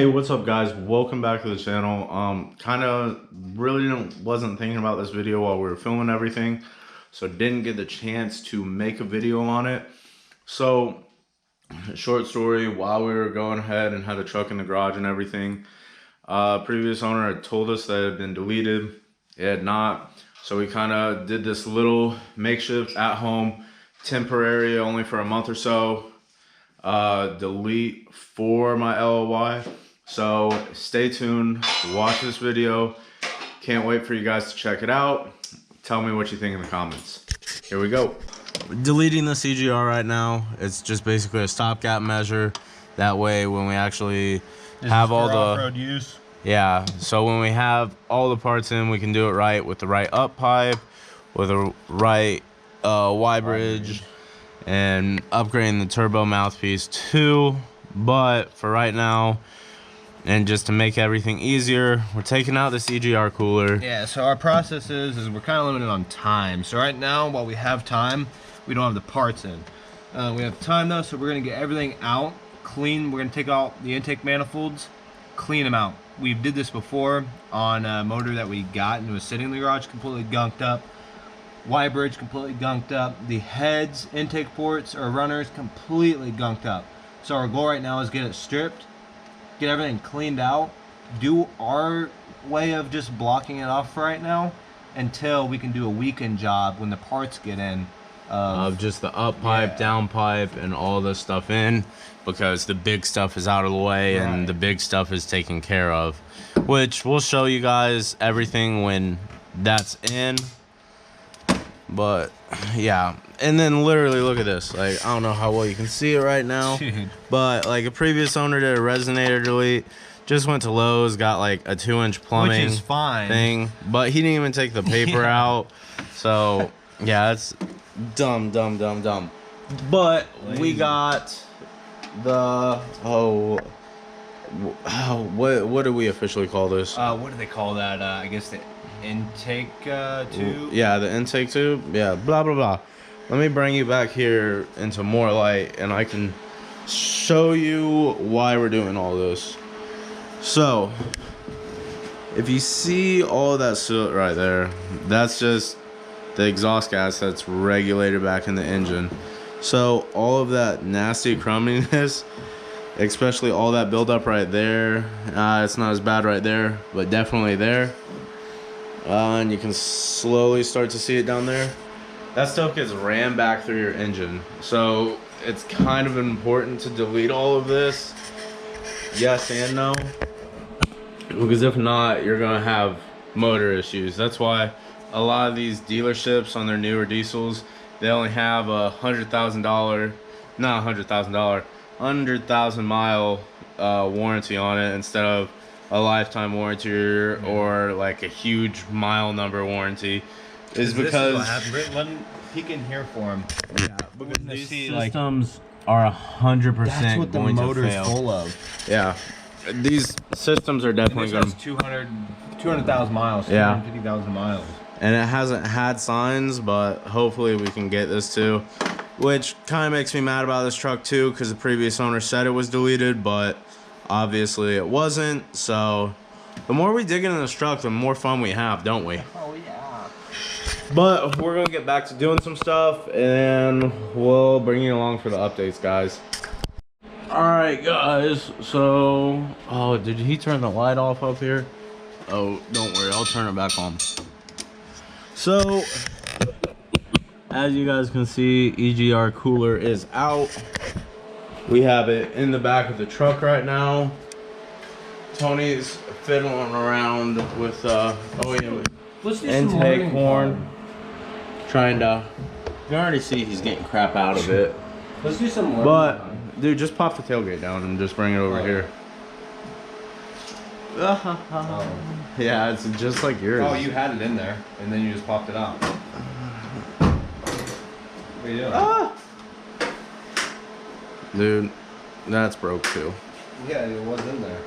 Hey, what's up guys? Welcome back to the channel. Kind of really wasn't thinking about this video while we were filming everything, so didn't get the chance to make a video on it. So, short story, while we were going ahead and had the truck in the garage and everything, previous owner had told us that it had been deleted. It had not. So we kind of did this little makeshift at home, temporary, only for a month or so, delete for my LLY. So stay tuned, watch this video. Can't wait for you guys to check it out. Tell me what you think in the comments. Here we go. Deleting the CGR right now. It's just basically a stopgap measure. That way when we actually have all the off-road use. Yeah, so when we have all the parts in, we can do it right with the right up pipe, with the right Y bridge, and upgrading the turbo mouthpiece too. But for right now, and just to make everything easier, we're taking out the CGR cooler. Yeah, so our process is we're kind of limited on time. So right now, while we have time, we don't have the parts in. We have time though, so we're gonna get everything out, clean. We're gonna take out the intake manifolds, clean them out. We did this before on a motor that we got and it was sitting in the garage completely gunked up. Y bridge completely gunked up. The heads, intake ports, or runners completely gunked up. So our goal right now is get it stripped, get everything cleaned out, do our way of just blocking it off for right now until we can do a weekend job when the parts get in. Of just the up pipe, down pipe, and all this stuff in, because the big stuff is out of the way and the big stuff is taken care of, which we'll show you guys everything when that's in. But yeah, and then literally look at this. Like, I don't know how well you can see it right now, but like a previous owner did a resonator delete, just went to Lowe's, got like a 2-inch plumbing which is fine thing, but he didn't even take the paper out. So yeah, it's dumb. But we got the what do we officially call this? What do they call that? I guess the intake tube. Yeah, the intake tube. Yeah, blah blah blah. Let me bring you back here into more light, and I can show you why we're doing all this. So, if you see all that soot right there, that's just the exhaust gas that's regulated back in the engine. So all of that nasty crumminess, especially all that buildup right there, it's not as bad right there, but definitely there, and you can slowly start to see it down there. That stuff gets rammed back through your engine, so it's kind of important to delete all of this. Yes and no, because if not, you're gonna have motor issues. That's why a lot of these dealerships on their newer diesels, they only have a $100,000 mile warranty on it instead of a lifetime warranty or like a huge mile number warranty. Is because peek in here for him. Yeah, because these systems are 100% that's what the going to motor's fail. full of. Yeah, these systems are definitely going to 200,000 miles, yeah, 250,000 miles. And it hasn't had signs, but hopefully we can get this too, which kind of makes me mad about this truck too, because the previous owner said it was deleted, but obviously it wasn't. So the more we dig into this truck, the more fun we have, don't we? Oh yeah. But we're gonna get back to doing some stuff, and we'll bring you along for the updates, guys. All right, guys, so did he turn the light off up here? Oh, don't worry, I'll turn it back on. So, as you guys can see, EGR cooler is out. We have it in the back of the truck right now. Tony's fiddling around with intake horn, trying to. You can already see he's getting crap out of it. Let's do some more. But dude, just pop the tailgate down and just bring it over here. Yeah, it's just like yours. Oh, you had it in there, and then you just popped it out. What are you doing? Dude, that's broke too. Yeah, it was in there.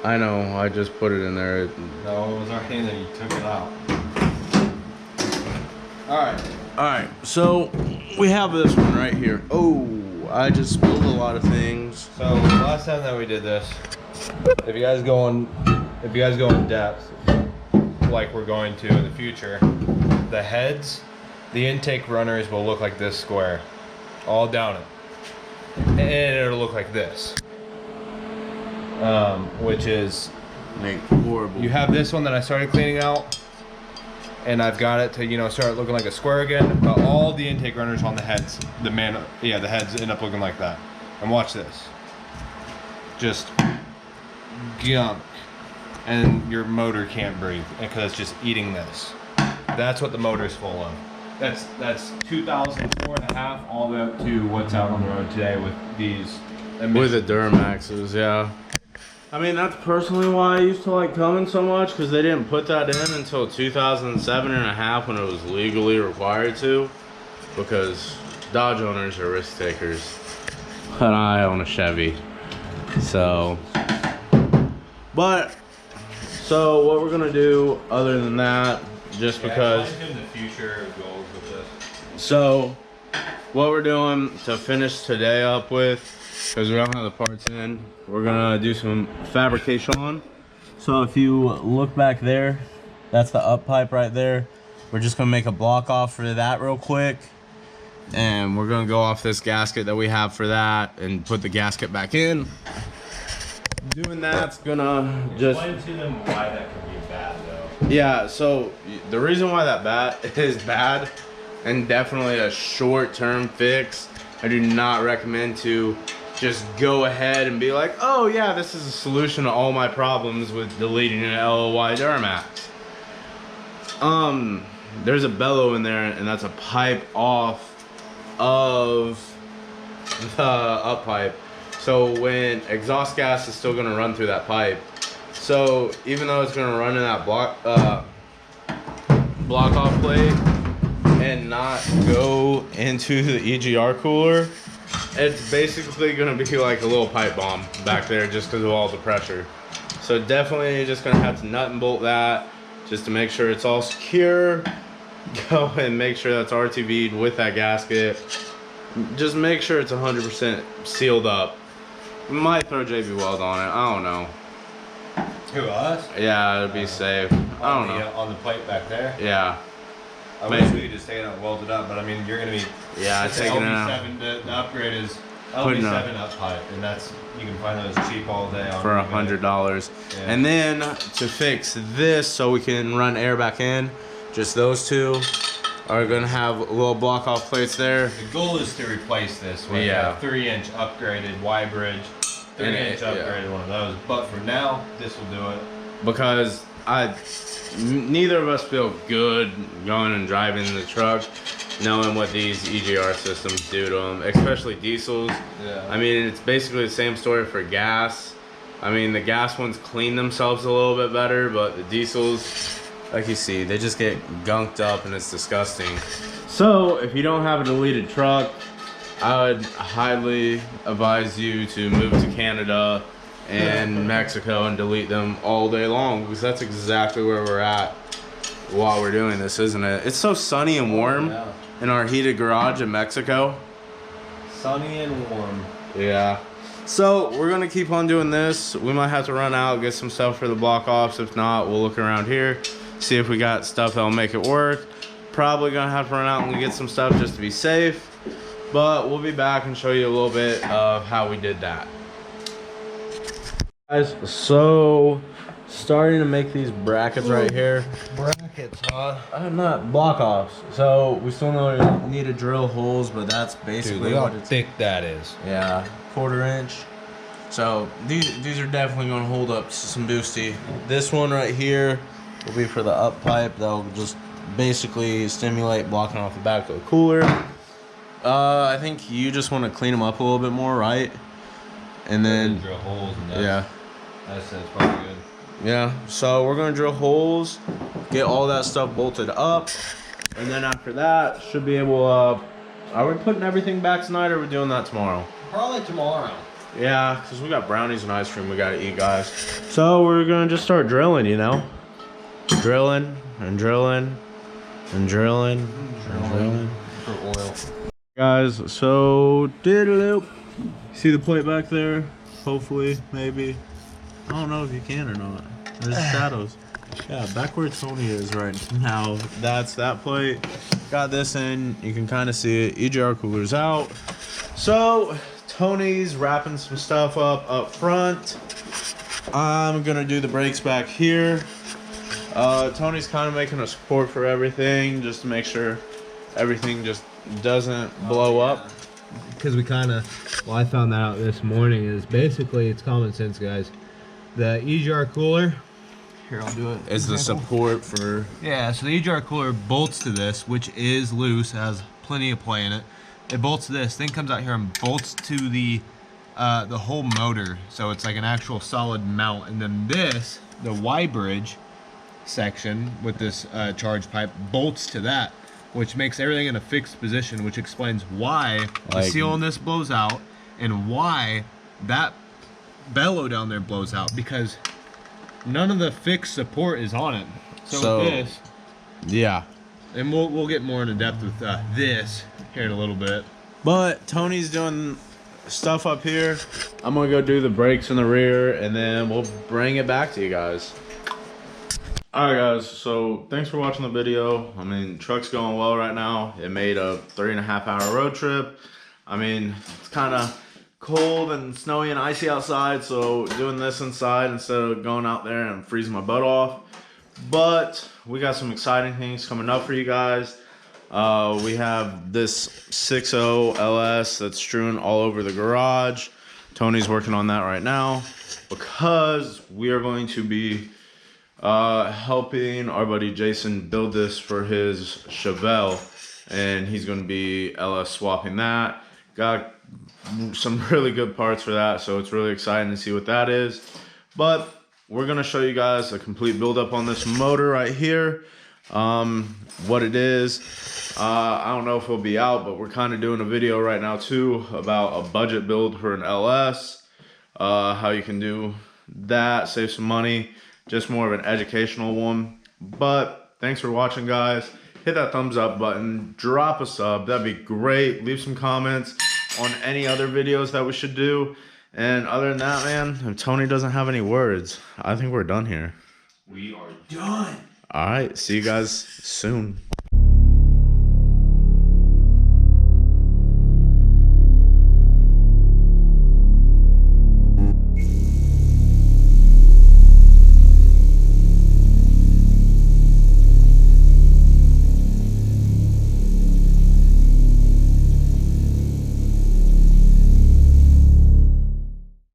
I know, I just put it in there. No, it was already in there, you took it out. Alright, so we have this one right here. Oh, I just spilled a lot of things. So last time that we did this, if you guys go in depth, like we're going to in the future, the heads, the intake runners will look like this square, all down it, and it'll look like this, which is horrible. You have this one that I started cleaning out, and I've got it to, you know, start looking like a square again. But all the intake runners on the heads, the heads end up looking like that. And watch this, just gunk, and your motor can't breathe because it's just eating this. That's what the motor's full of. That's 2004.5 all the way up to what's out on the road today with these emissions. With the Duramaxes, yeah. I mean, that's personally why I used to like coming so much, because they didn't put that in until 2007.5 when it was legally required to, because Dodge owners are risk takers. And I own a Chevy. So what we're gonna do other than that, just because in the future goals with this. So what we're doing to finish today up with, because we don't have the parts in, we're gonna do some fabrication on. So if you look back there, that's the up pipe right there. We're just gonna make a block off for that real quick, and we're gonna go off this gasket that we have for that and put the gasket back in. Doing that's gonna just explain to them why that could be bad though. Yeah, so the reason why that is bad, and definitely a short-term fix, I do not recommend to just go ahead and be like, oh yeah, this is a solution to all my problems with deleting an LLY duramax. There's a bellow in there, and that's a pipe off of the up pipe. So when exhaust gas is still gonna run through that pipe, so even though it's gonna run in that block off plate and not go into the EGR cooler, it's basically gonna be like a little pipe bomb back there just because of all the pressure. So definitely just gonna have to nut and bolt that just to make sure it's all secure. Go and make sure that's RTV'd with that gasket. Just make sure it's 100% sealed up. Might throw JB Weld on it, I don't know. Who, us? Yeah, it'd be safe. I don't know. On the plate back there? Yeah. I wish we could just take it out and weld it up, but I mean, you're gonna be. Yeah, taking it out. The upgrade is LB7 up pipe, and that's, you can find those cheap all day on For $100. Yeah. And then to fix this so we can run air back in, just those two are gonna have little block off plates there. The goal is to replace this with a 3-inch upgraded Y bridge, 3-inch upgraded one of those. But for now, this will do it. Because neither of us feel good going and driving the truck knowing what these EGR systems do to them, especially diesels. Yeah. I mean, it's basically the same story for gas. I mean, the gas ones clean themselves a little bit better, but the diesels, like you see, they just get gunked up and it's disgusting. So if you don't have a deleted truck, I would highly advise you to move to Canada and Mexico and delete them all day long, because that's exactly where we're at while we're doing this, isn't it? It's so sunny and warm in our heated garage in Mexico. Sunny and warm. Yeah. So we're gonna keep on doing this. We might have to run out, get some stuff for the block offs. If not, we'll look around here, see if we got stuff that'll make it work. Probably gonna have to run out and get some stuff just to be safe, but we'll be back and show you a little bit of how we did that. Guys, so starting to make these brackets right here. Brackets, huh? Not block offs. So we still need to drill holes, but that's basically Dude, look what how it's. thick that is. Yeah, 1/4 inch. So these are definitely going to hold up some boosty. This one right here will be for the up pipe. That'll just basically stimulate blocking off the back of the cooler. I think you just want to clean them up a little bit more, right? And then drill holes and that's probably good. Yeah, so we're gonna drill holes, get all that stuff bolted up, and then after that should be able are we putting everything back tonight, or are we doing that tomorrow? Probably tomorrow. Yeah, because we got brownies and ice cream we gotta eat, guys. So we're gonna just start drilling, you know? Drilling and drilling and drilling and drilling. For oil. Guys, so diddle-oop. See the plate back there? Hopefully, maybe. I don't know if you can or not. There's shadows. Yeah, back where Tony is right now. That's that plate. Got this in. You can kind of see it. EGR cooler's out. So Tony's wrapping some stuff up front. I'm gonna do the brakes back here. Tony's kind of making a support for everything just to make sure everything just doesn't blow up. Because we kind of, well, I found that out this morning, is basically, it's common sense, guys. The EGR cooler, here, I'll do it. Is the support for... Yeah, so the EGR cooler bolts to this, which is loose, has plenty of play in it. It bolts to this, thing comes out here and bolts to the whole motor. So it's like an actual solid mount. And then this, the Y bridge section with this charge pipe, bolts to that, which makes everything in a fixed position, which explains why the seal on this blows out and why that bellow down there blows out, because none of the fixed support is on it. So with this, yeah, and we'll get more into depth with this here in a little bit. But Tony's doing stuff up here. I'm gonna go do the brakes in the rear, and then we'll bring it back to you guys. Alright guys, so thanks for watching the video. I mean, truck's going well right now. It made a 3.5 hour road trip. I mean, it's kind of cold and snowy and icy outside, so doing this inside instead of going out there and freezing my butt off. But we got some exciting things coming up for you guys. We have this 6.0 LS that's strewn all over the garage. Tony's working on that right now because we are going to be helping our buddy Jason build this for his Chevelle, and he's going to be LS swapping that. Got some really good parts for that, so it's really exciting to see what that is. But we're going to show you guys a complete build up on this motor right here, what it is. I don't know if it'll be out, but we're kind of doing a video right now too about a budget build for an LS, how you can do that, save some money, just more of an educational one. But thanks for watching, guys. Hit that thumbs up button, drop a sub, that'd be great. Leave some comments on any other videos that we should do. And other than that, man, if Tony doesn't have any words, I think we're done here. We are done. All right, see you guys soon.